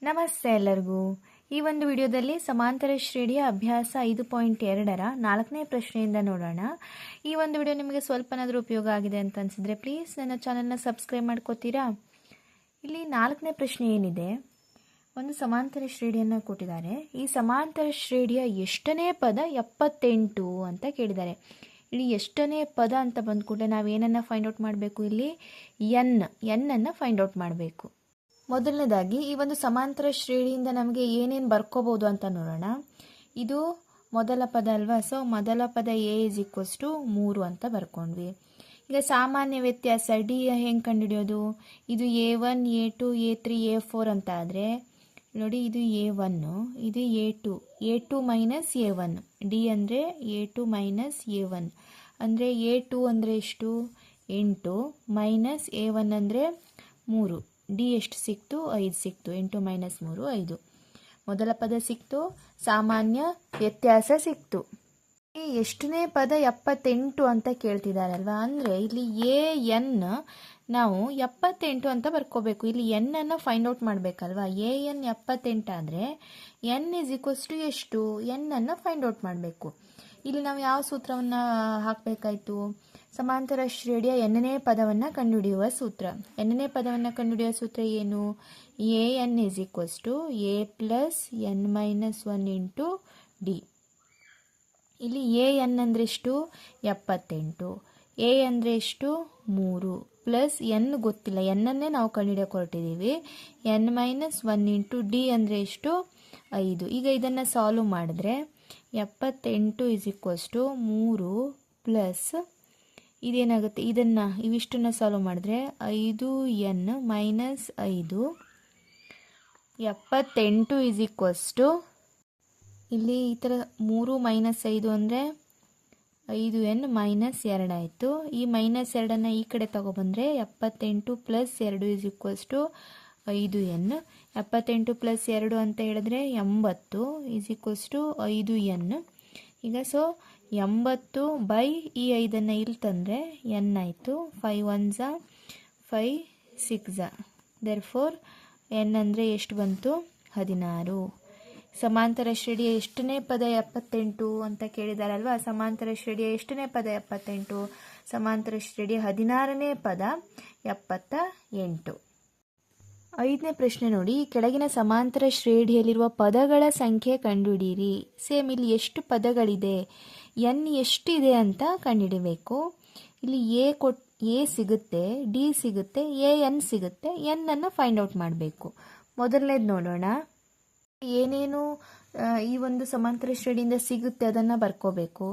ನಮಸ್ತೆ ಎಲ್ಲರಿಗೂ. ಈ ಒಂದು ವಿಡಿಯೋದಲ್ಲಿ ಸಮಾಂತರ ಶ್ರೇಣಿಯ ಅಭ್ಯಾಸ 5.2ರ 4ನೇ ಪ್ರಶ್ನೆಯಿಂದ ನೋಡೋಣ. ಈ ಒಂದು ವಿಡಿಯೋ ನಿಮಗೆ ಸ್ವಲ್ಪನಾದರೂ ಉಪಯೋಗ ಆಗಿದೆ ಅಂತ ಅನಿಸಿದ್ರೆ ಪ್ಲೀಸ್ ನನ್ನ ಚಾನಲ್ನ ಸಬ್ಸ್ಕ್ರೈಬ್ ಮಾಡ್ಕೋತೀರಾ. ಇಲ್ಲಿ 4ನೇ ಪ್ರಶ್ನೆ ಏನಿದೆ, ಒಂದು ಸಮಾಂತರ ಶ್ರೇಣಿಯನ್ನು ಕೊಟ್ಟಿದ್ದಾರೆ. ಈ ಸಮಾಂತರ ಶ್ರೇಣಿಯ ಎಷ್ಟನೇ ಪದ 78 ಅಂತ ಕೇಳಿದ್ದಾರೆ. ಇಲ್ಲಿ ಎಷ್ಟನೇ ಪದ ಅಂತ ಬಂದ್ಕೂಡಲೇ ನಾವೇನನ್ನು ಫೈಂಡ್ ಔಟ್ ಮಾಡಬೇಕು, ಇಲ್ಲಿ ಎನ್ ಅನ್ನು ಫೈಂಡ್ ಔಟ್ ಮಾಡಬೇಕು. ಮೊದಲನೇದಾಗಿ ಈ ಒಂದು ಸಮಾಂತರ ಶ್ರೇಣಿಯಿಂದ ನಮಗೆ ಏನೇನು ಬರ್ಕೋಬೋದು ಅಂತ ನೋಡೋಣ. ಇದು ಮೊದಲ ಪದ ಅಲ್ವಾ, ಸೊ ಮೊದಲ ಪದ ಎ ಇಸ್ ಈಕ್ವಲ್ಸ್ ಟು 3 ಅಂತ ಬರ್ಕೊಂಡ್ವಿ. ಈಗ ಸಾಮಾನ್ಯ ವ್ಯತ್ಯಾಸ ಡಿ ಹೆಂಗೆ ಕಂಡುಹಿಡಿಯೋದು, ಇದು A1 A2 A3 A4 ಅಂತ ಆದರೆ ನೋಡಿ, ಇದು A1 ಇದು A2 ಮೈನಸ್ A1, ಡಿ ಅಂದರೆ A2 ಮೈನಸ್ A1 ಅಂದರೆ A2 ಅಂದರೆ ಎಷ್ಟು 8 ಮೈನಸ್ A1 ಅಂದರೆ 3, ಡಿ ಎಷ್ಟು ಸಿಕ್ತು 5 ಸಿಕ್ತು, 8 ಮೈನಸ್ 3 5. ಮೊದಲ ಪದ ಸಿಕ್ತು, ಸಾಮಾನ್ಯ ವ್ಯತ್ಯಾಸ ಸಿಕ್ತು. ಎಷ್ಟನೇ ಪದ 78 ಅಂತ ಕೇಳ್ತಿದಾರಲ್ವಾ, ಅಂದರೆ ಇಲ್ಲಿ ಎನ್ ನಾವು 78 ಅಂತ ಬರ್ಕೋಬೇಕು. ಇಲ್ಲಿ ಎನ್ ಅನ್ನು ಫೈಂಡ್ ಔಟ್ ಮಾಡಬೇಕಲ್ವಾ. ಎನ್ 78 ಆದರೆ ಎನ್ ಇಸ್ ಈಕ್ವಲ್ಸ್ ಟು ಎಷ್ಟು, ಎನ್ ಅನ್ನು ಫೈಂಡ್ ಔಟ್ ಮಾಡಬೇಕು. ಇಲ್ಲಿ ನಾವು ಯಾವ ಸೂತ್ರವನ್ನು ಹಾಕಬೇಕಾಯಿತು, ಸಮಾಂತರ ಶ್ರೇಣಿಯ ಎನ್ನನೇ ಪದವನ್ನು ಕಂಡುಹಿಡಿಯುವ ಸೂತ್ರ. ಎನ್ನನೇ ಪದವನ್ನು ಕಂಡುಹಿಡಿಯುವ ಸೂತ್ರ ಏನು, a n is equals to a plus n minus 1 into d. ಇಲ್ಲಿ ಎ ಎನ್ ಅಂದರೆ ಎಷ್ಟು 78, ಎ ಅಂದರೆ ಎಷ್ಟು 3 ಪ್ಲಸ್ ಎನ್ ಗೊತ್ತಿಲ್ಲ, ಎನ್ನನ್ನೇ ನಾವು ಕಂಡುಹಿಡಿಯೋಕೆ ಹೊರಟಿದ್ದೀವಿ. ಎನ್ ಮೈನಸ್ 1 ಇಂಟು ಡಿ ಅಂದರೆ ಎಷ್ಟು 5. ಈಗ ಇದನ್ನು ಸಾಲ್ವ್ ಮಾಡಿದ್ರೆ 78 ಇಸ್ ಈಕ್ವಲ್ಸ್ ಟು 3 ಪ್ಲಸ್ ಇದೇನಾಗುತ್ತೆ, ಇದನ್ನು ಇವಿಷ್ಟನ್ನು ಸಾಲ್ವ್ ಮಾಡಿದ್ರೆ 5n minus 5. 78 is equals to ಇಲ್ಲಿ ಈ ಥರ 3 ಮೈನಸ್ 5 ಅಂದರೆ 5n ಮೈನಸ್ 2 ಆಯಿತು. ಈ ಮೈನಸ್ 2ಅನ್ನು ಈ ಕಡೆ ತಗೊಬಂದರೆ 78 plus 2 is equals to 5n. 78 plus 2 ಅಂತ ಹೇಳಿದ್ರೆ 80 ಇಸ್ ಈಕ್ವಲ್ಸ್ ಟು 5n. ಈಗ ಸೊ 80 ಬೈ ಈ 5ಅನ್ನು ಇಲ್ಲಿ ತಂದರೆ ಎನ್ ಆಯಿತು. 5 1 5 6 ದೇರ್ಫೋರ್ ಎನ್ ಅಂದರೆ ಎಷ್ಟು ಬಂತು 16. ಸಮಾಂತರ ಶ್ರೇಣಿಯ ಎಷ್ಟನೇ ಪದ 78 ಅಂತ ಕೇಳಿದಾರಲ್ವಾ. ಸಮಾಂತರ ಶ್ರೇಣಿಯ ಎಷ್ಟನೇ ಪದ 78, ಸಮಾಂತರ ಶ್ರೇಣಿಯ 16ನೇ ಪದ 78. 5ನೇ ಪ್ರಶ್ನೆ ನೋಡಿ, ಕೆಳಗಿನ ಸಮಾಂತರ ಶ್ರೇಣಿಯಲ್ಲಿರುವ ಪದಗಳ ಸಂಖ್ಯೆ ಕಂಡುಹಿಡಿಯಿರಿ. ಸೇಮ್ ಇಲ್ಲಿ ಎಷ್ಟು ಪದಗಳಿದೆ, ಎನ್ ಎಷ್ಟಿದೆ ಅಂತ ಕಂಡುಹಿಡಿಬೇಕು. ಇಲ್ಲಿ ಎ ಸಿಗುತ್ತೆ, ಡಿ ಸಿಗುತ್ತೆ, ಎನ್ ಸಿಗುತ್ತೆ, ಎನ್ ಅನ್ನು ಫೈಂಡ್ ಔಟ್ ಮಾಡಬೇಕು. ಮೊದಲನೇದು ನೋಡೋಣ, ಏನೇನು ಈ ಒಂದು ಸಮಾಂತರ ಶ್ರೇಣಿಯಿಂದ ಸಿಗುತ್ತೆ ಅದನ್ನು ಬರ್ಕೋಬೇಕು.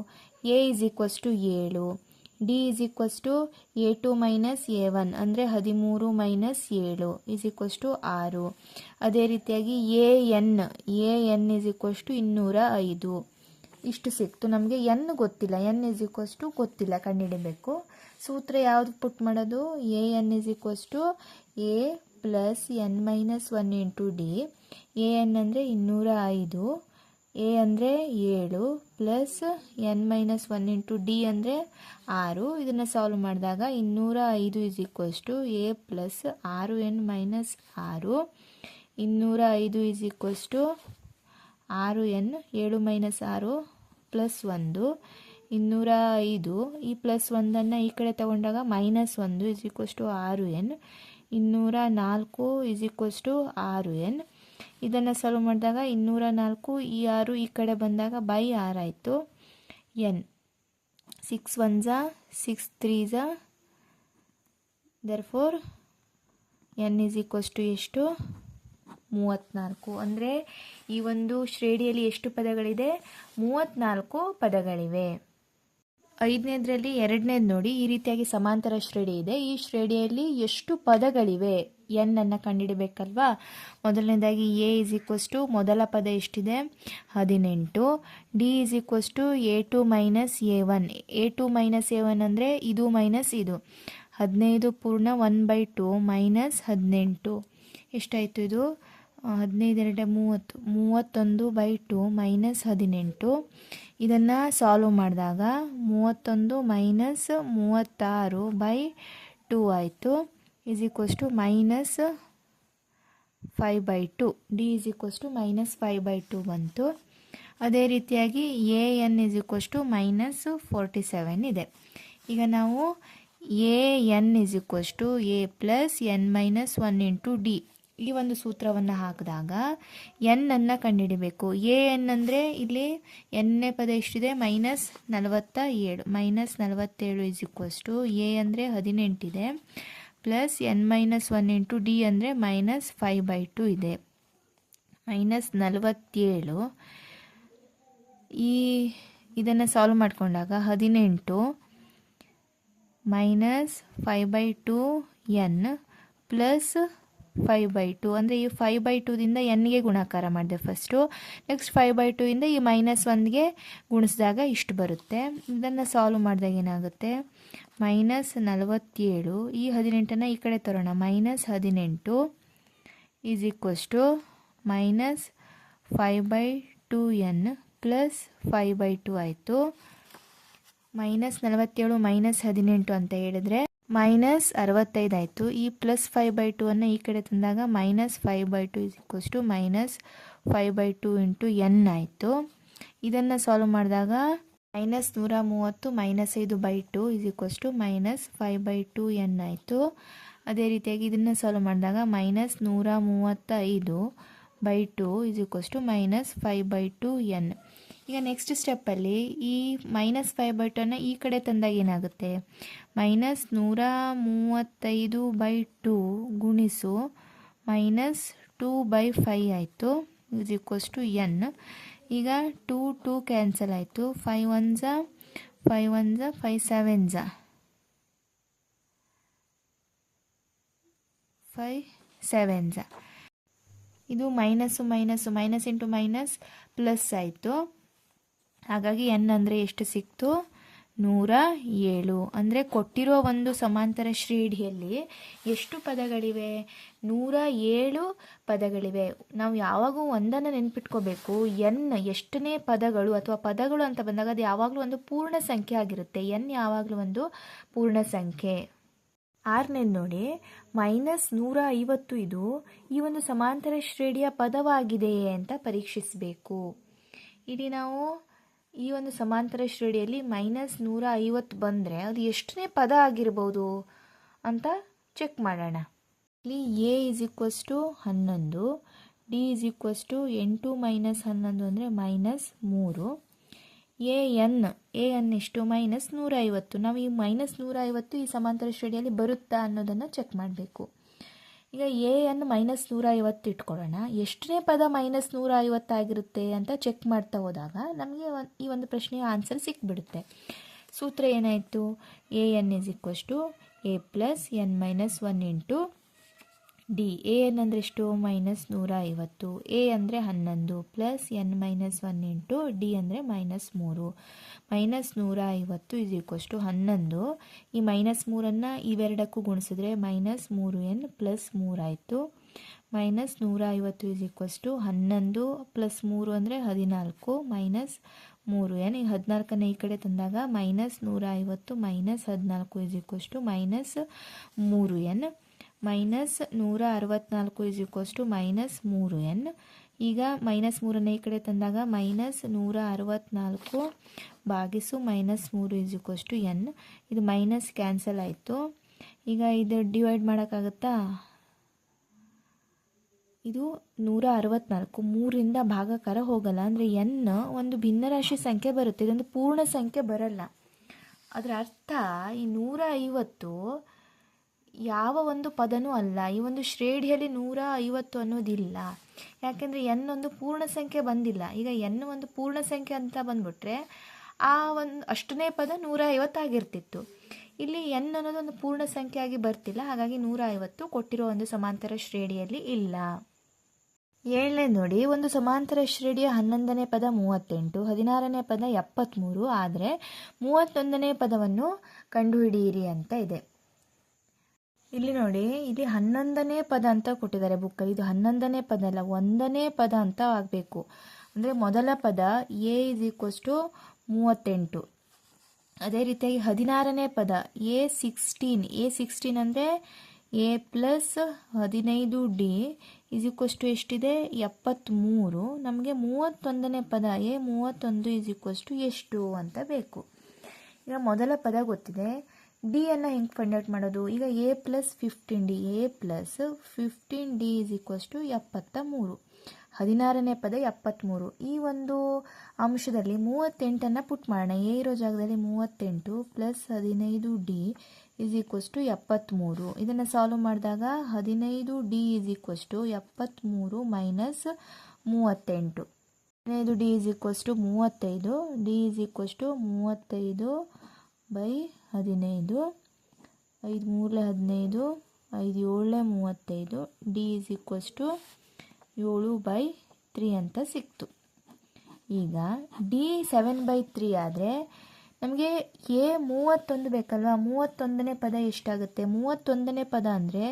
A is equals to 7, D is equals to A2 minus A1 ಅಂದರೆ 13 ಮೈನಸ್ 7 ಇಸ್ ಈಕ್ವಲ್ಸ್ ಟು 6. ಅದೇ ರೀತಿಯಾಗಿ a n is equals to 205. ಇಷ್ಟು ಸಿಕ್ತು. ನಮಗೆ ಎನ್ ಗೊತ್ತಿಲ್ಲ, ಎನ್ ಇಸ್ ಈಕ್ವಲ್ಸ್ ಟು ಗೊತ್ತಿಲ್ಲ, ಕಂಡುಹಿಡಬೇಕು. ಸೂತ್ರ ಯಾವುದು ಪುಟ್ ಮಾಡೋದು, a n is equals to a plus n minus 1 into d. A n ಅಂದರೆ 205, ಎ ಅಂದರೆ 7 plus n minus 1 into d ಅಂದರೆ 6. ಇದನ್ನು ಸಾಲ್ವ್ ಮಾಡಿದಾಗ 205 is equals to a plus 6n minus 6. 205 is equals to 6n, 7 minus 6 plus 1. 205 ಈ plus 1ಅನ್ನು ಈ ಕಡೆ ತಗೊಂಡಾಗ minus 1 is equals to 6n. 204 is equals to 6n. ಇದನ್ನು ಸಾಲ್ವ್ ಮಾಡಿದಾಗ 204 ಈ 6 ಈ ಕಡೆ ಬಂದಾಗ ಬೈ 6 ಆಯಿತು. N 6 1 6 3 therefore n is equals to ಎಷ್ಟು 34. ಅಂದರೆ ಈ ಒಂದು ಶ್ರೇಣಿಯಲ್ಲಿ ಎಷ್ಟು ಪದಗಳಿದೆ, 34 ಪದಗಳಿವೆ. 5ನೇದರಲ್ಲಿ 2ನೇದು ನೋಡಿ, ಈ ರೀತಿಯಾಗಿ ಸಮಾಂತರ ಶ್ರೇಣಿ ಇದೆ. ಈ ಶ್ರೇಣಿಯಲ್ಲಿ ಎಷ್ಟು ಪದಗಳಿವೆ ಎನ್ ಅನ್ನು ಕಂಡುಹಿಡಬೇಕಲ್ವಾ. ಮೊದಲನೇದಾಗಿ ಎ ಇಸ್ ಈಕ್ವಲ್ಸ್ ಟು ಮೊದಲ ಪದ ಎಷ್ಟಿದೆ 18, d is equals to A2 minus A1. A2 minus A1 ಅಂದರೆ ಇದು ಮೈನಸ್ ಇದು 15 ಪೂರ್ಣ 1/2 ಮೈನಸ್ 18 ಎಷ್ಟಾಯಿತು, ಇದು 15 2 31/2 ಮೈನಸ್ 18. ಇದನ್ನು ಸಾಲ್ವ್ ಮಾಡಿದಾಗ 31 ಮೈನಸ್ 36/2 ಆಯಿತು. Is equals to minus 5/2 d is equals to -5/2 ಬಂತು. ಅದೇ ರೀತಿಯಾಗಿ a n is equals to -47 ಇದೆ. ಈಗ ನಾವು a n is equals to a plus n -1 into d ಈ ಒಂದು ಸೂತ್ರವನ್ನು ಹಾಕಿದಾಗ ಎನ್ ಅನ್ನು ಕಂಡುಹಿಡಿಬೇಕು. ಎ ಎನ್ ಅಂದರೆ ಇಲ್ಲಿ ಎನ್ನೇ ಪದ ಎಷ್ಟಿದೆ -47 -47 ಈಸ್ ಈಕ್ವಸ್ ಟು ಎ ಅಂದರೆ 18 ಇದೆ ಪ್ಲಸ್ ಎನ್ -1 ಇಂಟು ಡಿ ಅಂದರೆ -5/2 ಇದೆ. -47 ಇದನ್ನು ಸಾಲ್ವ್ ಮಾಡಿಕೊಂಡಾಗ 18 -5/2 ಎನ್ ಪ್ಲಸ್ 5/2 ಅಂದರೆ ಈ 5/2ದಿಂದ ಎನ್ಗೆ ಗುಣಾಕಾರ ಮಾಡಿದೆ ಫಸ್ಟು. ನೆಕ್ಸ್ಟ್ 5/2 ಇಂದ ಈ -1ಗೆ ಗುಣಿಸಿದಾಗ ಇಷ್ಟು ಬರುತ್ತೆ. ಇದನ್ನು ಸಾಲ್ವ್ ಮಾಡಿದಾಗ ಏನಾಗುತ್ತೆ -47 ಈ 18ನ್ನು ಈ ಕಡೆ ತರೋಣ -18 is equals to -5/2 n plus 5/2 ಆಯಿತು. -47 -18 ಅಂತ ಹೇಳಿದ್ರೆ -65 ಆಯಿತು. ಈ ಪ್ಲಸ್ 5/2 ಅನ್ನು ಈ ಕಡೆ ತಂದಾಗ -5/2 is equals to -5/2 into n ಆಯಿತು. ಇದನ್ನು ಸಾಲ್ವ್ ಮಾಡಿದಾಗ -130 -5/2 ಈಸ್ ಈಕ್ವಸ್ ಟು -5/2 ಎನ್ ಆಯಿತು. ಅದೇ ರೀತಿಯಾಗಿ ಇದನ್ನು ಸಾಲ್ವ್ ಮಾಡಿದಾಗ -135/2 ಈಸ್ ಈಕ್ವಸ್ ಟು -5/2 ಎನ್. ಈಗ ನೆಕ್ಸ್ಟ್ ಸ್ಟೆಪ್ಪಲ್ಲಿ ಈ -5/2 ಅನ್ನು ಈ ಕಡೆ ತಂದಾಗ ಏನಾಗುತ್ತೆ -135/2 ಗುಣಿಸು -2/5 ಆಯಿತು ಈಸ್ ಈಕ್ವಸ್ ಟು ಎನ್. ಈಗ 2 ಕ್ಯಾನ್ಸಲ್ ಆಯಿತು. 5 1 5 1 5 7 5 7 ಇದು ಮೈನಸ್ ಇಂಟು ಮೈನಸ್ ಪ್ಲಸ್ ಆಯಿತು. ಹಾಗಾಗಿ ಎನ್ ಅಂದರೆ ಎಷ್ಟು ಸಿಕ್ತು 107. ಅಂದರೆ ಕೊಟ್ಟಿರೋ ಒಂದು ಸಮಾಂತರ ಶ್ರೇಣಿಯಲ್ಲಿ ಎಷ್ಟು ಪದಗಳಿವೆ 107 ಪದಗಳಿವೆ. ನಾವು ಯಾವಾಗೂ ಒಂದನ್ನು ನೆನ್ಪಿಟ್ಕೋಬೇಕು, ಎನ್ ಎಷ್ಟನೇ ಪದಗಳು ಅಥವಾ ಪದಗಳು ಅಂತ ಬಂದಾಗ ಅದು ಯಾವಾಗಲೂ ಒಂದು ಪೂರ್ಣ ಸಂಖ್ಯೆ ಆಗಿರುತ್ತೆ. ಎನ್ ಯಾವಾಗಲೂ ಒಂದು ಪೂರ್ಣ ಸಂಖ್ಯೆ. 6ನೇದು ನೋಡಿ -150 ಇದು ಈ ಒಂದು ಸಮಾಂತರ ಶ್ರೇಣಿಯ ಪದವಾಗಿದೆಯೇ ಅಂತ ಪರೀಕ್ಷಿಸಬೇಕು. ಇಲ್ಲಿ ನಾವು ಈ ಒಂದು ಸಮಾಂತರ ಶ್ರೇಣಿಯಲ್ಲಿ -150 ಬಂದರೆ ಅದು ಎಷ್ಟನೇ ಪದ ಆಗಿರ್ಬೋದು ಅಂತ ಚೆಕ್ ಮಾಡೋಣ. ಇಲ್ಲಿ a is equals to 11, d is equals to 8 - 11 ಅಂದರೆ -3. ಎ ಎನ್ ಎಷ್ಟು -150. ನಾವು ಈ -150 ಈ ಸಮಾಂತರ ಶ್ರೇಣಿಯಲ್ಲಿ ಬರುತ್ತಾ ಅನ್ನೋದನ್ನು ಚೆಕ್ ಮಾಡಬೇಕು. ಈಗ ಎ ಎನ್ -150 ಇಟ್ಕೊಳ್ಳೋಣ. ಎಷ್ಟನೇ ಪದ -150 ಆಗಿರುತ್ತೆ ಅಂತ ಚೆಕ್ ಮಾಡ್ತಾ ಹೋದಾಗ ನಮಗೆ ಈ ಒಂದು ಪ್ರಶ್ನೆಯ ಆನ್ಸರ್ ಸಿಕ್ಬಿಡುತ್ತೆ. ಸೂತ್ರ ಏನಾಯಿತು a n is equals to a plus n -1 into d. A n ಅಂದರೆ ಎಷ್ಟು -150, ಎ ಅಂದರೆ 11 ಪ್ಲಸ್ ಎನ್ -1 ಇಂಟು ಡಿ ಅಂದರೆ -3. -150 ಈಸ್ ಈಕ್ವಸ್ ಟು 11. ಈ -3 ಇವೆರಡಕ್ಕೂ ಗುಣಿಸಿದ್ರೆ -3n ಪ್ಲಸ್ 3 ಆಯಿತು. -150 ಈಸ್ ಈಕ್ವಸ್ ಟು 11 ಪ್ಲಸ್ 3 ಅಂದರೆ 14 -3n. ಈ 14ನ್ನು ಈ ಕಡೆ ತಂದಾಗ -150 -14 is equals to -3n. -164 is equals to -3n. ಈಗ -3ನ್ನು ಈ ಕಡೆ ತಂದಾಗ -164 ಭಾಗಿಸು -3 ಈಸ್ ಈಕ್ವಸ್ ಟು n. ಇದು ಮೈನಸ್ ಕ್ಯಾನ್ಸಲ್ ಆಯಿತು. ಈಗ ಇದು ಡಿವೈಡ್ ಮಾಡೋಕ್ಕಾಗುತ್ತಾ? ಇದು 164 3ರಿಂದ ಭಾಗಾಕಾರ ಹೋಗಲ್ಲ. ಅಂದರೆ n ಒಂದು ಭಿನ್ನರಾಶಿ ಸಂಖ್ಯೆ ಬರುತ್ತೆ, ಇದೊಂದು ಪೂರ್ಣ ಸಂಖ್ಯೆ ಬರಲ್ಲ. ಅದರ ಅರ್ಥ ಈ 150 ಯಾವ ಒಂದು ಪದನೂ ಅಲ್ಲ. ಈ ಒಂದು ಶ್ರೇಣಿಯಲ್ಲಿ 150 ಅನ್ನೋದಿಲ್ಲ. ಯಾಕೆಂದರೆ ಎನ್ ಒಂದು ಪೂರ್ಣ ಸಂಖ್ಯೆ ಬಂದಿಲ್ಲ. ಈಗ ಎನ್ ಒಂದು ಪೂರ್ಣ ಸಂಖ್ಯೆ ಅಂತ ಬಂದ್ಬಿಟ್ರೆ ಆ ಒಂದು ಅಷ್ಟನೇ ಪದ 150 ಆಗಿರ್ತಿತ್ತು. ಇಲ್ಲಿ ಎನ್ ಅನ್ನೋದು ಒಂದು ಪೂರ್ಣ ಸಂಖ್ಯೆಯಾಗಿ ಬರ್ತಿಲ್ಲ. ಹಾಗಾಗಿ 150 ಕೊಟ್ಟಿರೋ ಒಂದು ಸಮಾಂತರ ಶ್ರೇಣಿಯಲ್ಲಿ ಇಲ್ಲ. 7ನೇ ನೋಡಿ, ಒಂದು ಸಮಾಂತರ ಶ್ರೇಣಿಯ 11ನೇ ಪದ 38, 16ನೇ ಪದ 73 ಆದರೆ 31ನೇ ಪದವನ್ನು ಕಂಡುಹಿಡಿಯಿರಿ ಅಂತ ಇದೆ. ಇಲ್ಲಿ ನೋಡಿ, ಇಲ್ಲಿ 11ನೇ ಪದ ಅಂತ ಕೊಟ್ಟಿದ್ದಾರೆ ಬುಕ್ಕಲ್ಲಿ. ಇದು 11ನೇ ಪದ ಅಲ್ಲ, 1ನೇ ಪದ ಅಂತ ಆಗಬೇಕು. ಅಂದರೆ ಮೊದಲ ಪದ ಎ ಈಸ್ ಈಕ್ವಸ್ ಟು 38. ಅದೇ ರೀತಿಯಾಗಿ 16ನೇ ಪದ A16 ಅಂದರೆ a plus 15D is equals to ಎಷ್ಟಿದೆ 73. ನಮಗೆ 31ನೇ ಪದ ಎ 31 ಈಸ್ ಈಕ್ವಸ್ ಟು ಎಷ್ಟು ಅಂತ ಬೇಕು. ಈಗ ಮೊದಲ ಪದ ಗೊತ್ತಿದೆ. ಡಿಯನ್ನು ಹೆಂಗೆ ಫೈಂಡ್ ಔಟ್ ಮಾಡೋದು? ಈಗ a plus 15D a plus 15D is equals to 73. 16ನೇ ಪದ 73. ಈ ಒಂದು ಅಂಶದಲ್ಲಿ 38ಅನ್ನು ಪುಟ್ ಮಾಡೋಣ. ಎ ಇರೋ ಜಾಗದಲ್ಲಿ 38 plus 15D is equals to 73. ಇದನ್ನು ಸಾಲ್ವ್ ಮಾಡಿದಾಗ 15D is equals to 73 minus 38. 15D is equals to 35. D is equals to 35 by 15. 5 3 15, 5 7 35. D is equals to 7/3 ಅಂತ ಸಿಕ್ತು. ಈಗ ಡಿ 7/3 ಆದರೆ ನಮಗೆ ಎ 31 ಬೇಕಲ್ವಾ? 31ನೇ ಪದ ಎಷ್ಟಾಗುತ್ತೆ? 31ನೇ ಪದ ಅಂದರೆ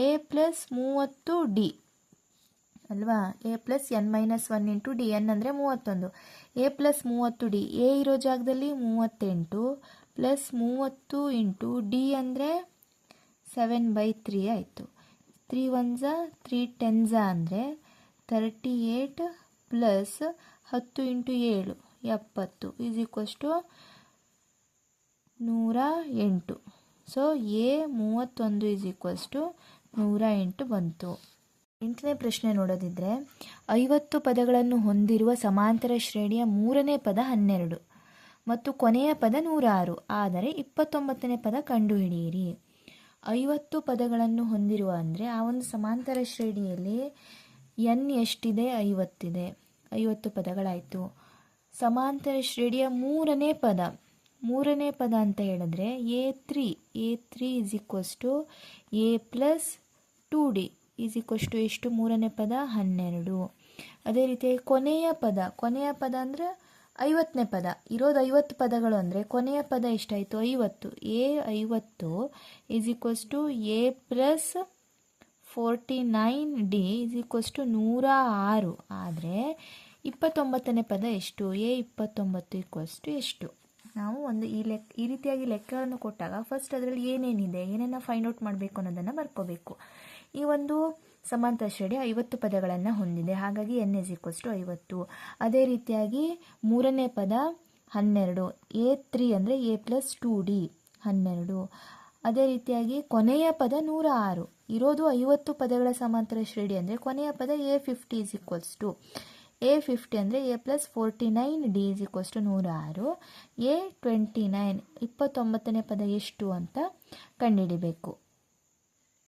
ಎ ಪ್ಲಸ್ 30D ಅಲ್ವಾ? A plus n-1 into D. N ಅಂದರೆ 31. A plus 30D. ಎ ಇರೋ ಜಾಗದಲ್ಲಿ 38 ಪ್ಲಸ್ 30 ಇಂಟು ಡಿ ಅಂದರೆ 7/3 ಆಯಿತು. 3 1s 3 10s ಅಂದರೆ 38 plus 10 into 7 70 is equals to 108. So a 31 is equals to 108 ಬಂತು. 8ನೇ ಪ್ರಶ್ನೆ ನೋಡೋದಿದ್ರೆ 50 ಪದಗಳನ್ನು ಹೊಂದಿರುವ ಸಮಾಂತರ ಶ್ರೇಣಿಯ 3ನೇ ಪದ 12 ಮತ್ತು ಕೊನೆಯ ಪದ 106. ಆದರೆ 29ನೇ ಪದ ಕಂಡುಹಿಡಿಯಿರಿ. 50 ಪದಗಳನ್ನು ಹೊಂದಿರುವ ಅಂದರೆ ಆ ಒಂದು ಸಮಾಂತರ ಶ್ರೇಣಿಯಲ್ಲಿ ಎನ್ ಎಷ್ಟಿದೆ? 50 ಇದೆ. 50 ಪದಗಳಾಯಿತು. ಸಮಾಂತರ ಶ್ರೇಣಿಯ 3ನೇ ಪದ ಅಂತ ಹೇಳಿದ್ರೆ A3 is equals to a plus 2D is equals to ಎಷ್ಟು? 3ನೇ ಪದ 12. ಅದೇ ರೀತಿ ಕೊನೆಯ ಪದ ಅಂದರೆ 50ನೇ ಪದ. ಇರೋದು 50 ಪದಗಳು ಅಂದರೆ ಕೊನೆಯ ಪದ ಎಷ್ಟಾಯಿತು? 50. A 50 is equals to a plus 49D is equals to 106. ಆದರೆ 29ನೇ ಪದ ಎಷ್ಟು? ಎ 29 ಈಕ್ವಸ್ ಟು ಎಷ್ಟು? ನಾವು ಒಂದು ಈ ರೀತಿಯಾಗಿ ಲೆಕ್ಕವನ್ನು ಕೊಟ್ಟಾಗ ಫಸ್ಟ್ ಅದರಲ್ಲಿ ಏನೇನಿದೆ, ಏನನ್ನು ಫೈಂಡ್ ಔಟ್ ಮಾಡಬೇಕು ಅನ್ನೋದನ್ನು ಬರ್ಕೋಬೇಕು. ಈ ಒಂದು ಸಮಾಂತರ ಶ್ರೇಣಿ 50 ಪದಗಳನ್ನು ಹೊಂದಿದೆ. ಹಾಗಾಗಿ ಎನ್ ಇಸ್ ಈಕ್ವಸ್ ಟು 50. ಅದೇ ರೀತಿಯಾಗಿ 3ನೇ ಪದ 12. A3 ಅಂದರೆ ಎ ಪ್ಲಸ್ 2D 12. ಅದೇ ರೀತಿಯಾಗಿ ಕೊನೆಯ ಪದ 106. ಇರೋದು 50 ಪದಗಳ ಸಮಾಂತರ ಶ್ರೇಣಿ ಅಂದರೆ ಕೊನೆಯ ಪದ A50 is equals to A50 ಅಂದರೆ a plus 49D is equals to 106. A29 29ನೇ ಪದ ಎಷ್ಟು ಅಂತ ಕಂಡುಹಿಡಿಬೇಕು.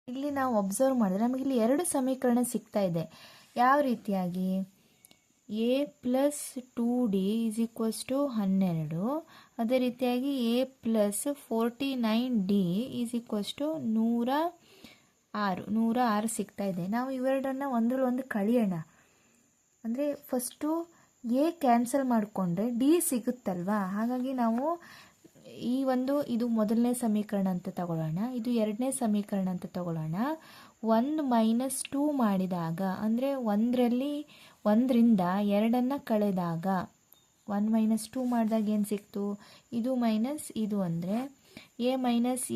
ಇಲ್ಲಿ ನಾವು ಅಬ್ಸರ್ವ್ ಮಾಡಿದ್ರೆ ನಮಗೆ ಇಲ್ಲಿ 2 ಸಮೀಕರಣ ಸಿಗ್ತಾ ಇದೆ. ಯಾವ ರೀತಿಯಾಗಿ? A plus 2D is equals to 12. ಅದೇ ರೀತಿಯಾಗಿ a plus 49D is equals to 106 ಸಿಗ್ತಾ ಇದೆ. ನಾವು ಇವೆರಡನ್ನು ಒಂದರಲ್ಲೊಂದು ಕಳಿಯೋಣ. ಅಂದರೆ ಫಸ್ಟು ಎ ಕ್ಯಾನ್ಸಲ್ ಮಾಡಿಕೊಂಡ್ರೆ ಡಿ ಸಿಗುತ್ತಲ್ವಾ? ಹಾಗಾಗಿ ನಾವು ಇದು ಮೊದಲನೇ ಸಮೀಕರಣ ಅಂತ ತಗೊಳ್ಳೋಣ, ಇದು ಎರಡನೇ ಸಮೀಕರಣ ಅಂತ ತಗೊಳ್ಳೋಣ. 1 ಮೈನಸ್ 2 ಮಾಡಿದಾಗ ಅಂದರೆ 1ರಿಂದ 2 ಕಳೆದಾಗ 1 ಮೈನಸ್ 2 ಮಾಡಿದಾಗ ಏನು ಸಿಕ್ತು? ಇದು ಮೈನಸ್ ಇದು ಅಂದರೆ ಎ ಮೈನಸ್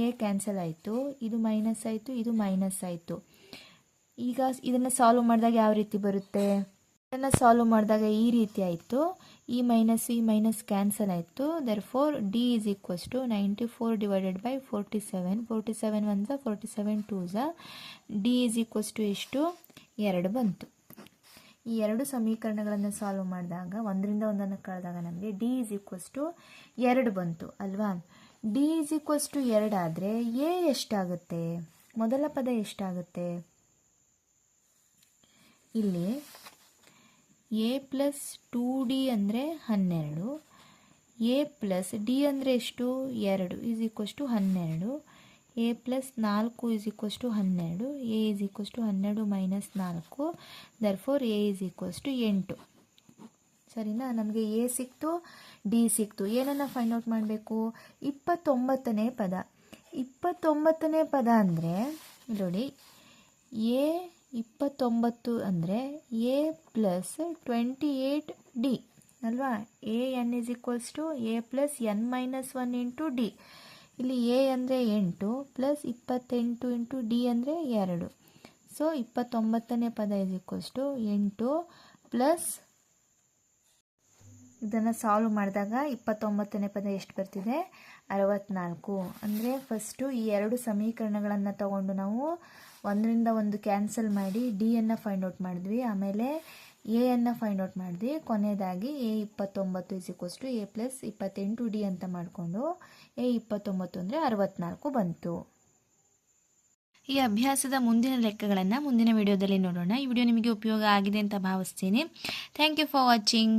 ಎ ಕ್ಯಾನ್ಸಲ್ ಆಯಿತು, ಇದು ಮೈನಸ್ ಆಯಿತು, ಇದು ಮೈನಸ್ ಆಯಿತು. ಈಗ ಇದನ್ನು ಸಾಲ್ವ್ ಮಾಡಿದಾಗ ಯಾವ ರೀತಿ ಬರುತ್ತೆ? ಇದನ್ನು ಸಾಲ್ವ್ ಮಾಡಿದಾಗ ಈ ರೀತಿ ಆಯಿತು. ಈ ಮೈನಸ್ ಕ್ಯಾನ್ಸಲ್ ಆಯಿತು. Therefore d is equals to 94 divided by 47. 47 1 47 2 d is equals to ಎಷ್ಟು? 2 ಬಂತು. ಈ 2 ಸಮೀಕರಣಗಳನ್ನು ಸಾಲ್ವ್ ಮಾಡಿದಾಗ 1ರಿಂದ 1 ಕಳೆದಾಗ ನಮಗೆ ಡಿ ಈಸ್ ಈಕ್ವಸ್ ಟು 2 ಬಂತು ಅಲ್ವಾ? ಡಿ ಈಸ್ ಈಕ್ವಸ್ ಟು 2 ಆದರೆ ಎ ಎಷ್ಟಾಗುತ್ತೆ? ಮೊದಲ ಪದ ಎಷ್ಟಾಗುತ್ತೆ? ಇಲ್ಲಿ ಎ ಪ್ಲಸ್ 2D ಅಂದರೆ 12, ಎ ಪ್ಲಸ್ ಡಿ ಅಂದರೆ ಎಷ್ಟು? 2 is equals to 12. A plus 4 is equals to 12. A is equals to 12 minus 4. Therefore a is equals to 8. ಸರಿನಾ? ನಮಗೆ ಎ ಸಿಕ್ತು, ಡಿ ಸಿಕ್ತು. ಏನನ್ನು ಫೈಂಡ್ ಔಟ್ ಮಾಡಬೇಕು? 29ನೇ ಪದ. 29ನೇ ಪದ ಅಂದರೆ ನೋಡಿ, ಎ 29 ಅಂದರೆ ಎ ಪ್ಲಸ್ 28D ಅಲ್ವಾ? A n is equals to a plus n-1 into d. ಇಲ್ಲಿ ಎ ಅಂದರೆ 8 ಪ್ಲಸ್ 28 ಇಂಟು ಡಿ ಅಂದರೆ 2. ಸೊ 29ನೇ ಪದ = 8 ಪ್ಲಸ್ ಇದನ್ನು ಸಾಲ್ವ್ ಮಾಡಿದಾಗ 29ನೇ ಪದ ಎಷ್ಟು ಬರ್ತಿದೆ? 64. ಅಂದರೆ ಫಸ್ಟು ಈ ಎರಡು ಸಮೀಕರಣಗಳನ್ನು ತಗೊಂಡು ನಾವು ಒಂದರಿಂದ ಒಂದು ಕ್ಯಾನ್ಸಲ್ ಮಾಡಿ ಡಿಯನ್ನು ಫೈಂಡ್ ಔಟ್ ಮಾಡಿದ್ವಿ. ಆಮೇಲೆ ಎಯನ್ನು ಫೈಂಡ್ ಔಟ್ ಮಾಡಿದ್ವಿ. ಕೊನೆಯದಾಗಿ A29 A ಪ್ಲಸ್ 28 ಡಿ ಅಂತ ಮಾಡಿಕೊಂಡು A29 ಅಂದರೆ 64 ಬಂತು. ಈ ಅಭ್ಯಾಸದ ಮುಂದಿನ ಲೆಕ್ಕಗಳನ್ನು ಮುಂದಿನ ವಿಡಿಯೋದಲ್ಲಿ ನೋಡೋಣ. ಈ ವಿಡಿಯೋ ನಿಮಗೆ ಉಪಯೋಗ ಆಗಿದೆ ಅಂತ ಭಾವಿಸ್ತೀನಿ. Thank you for watching.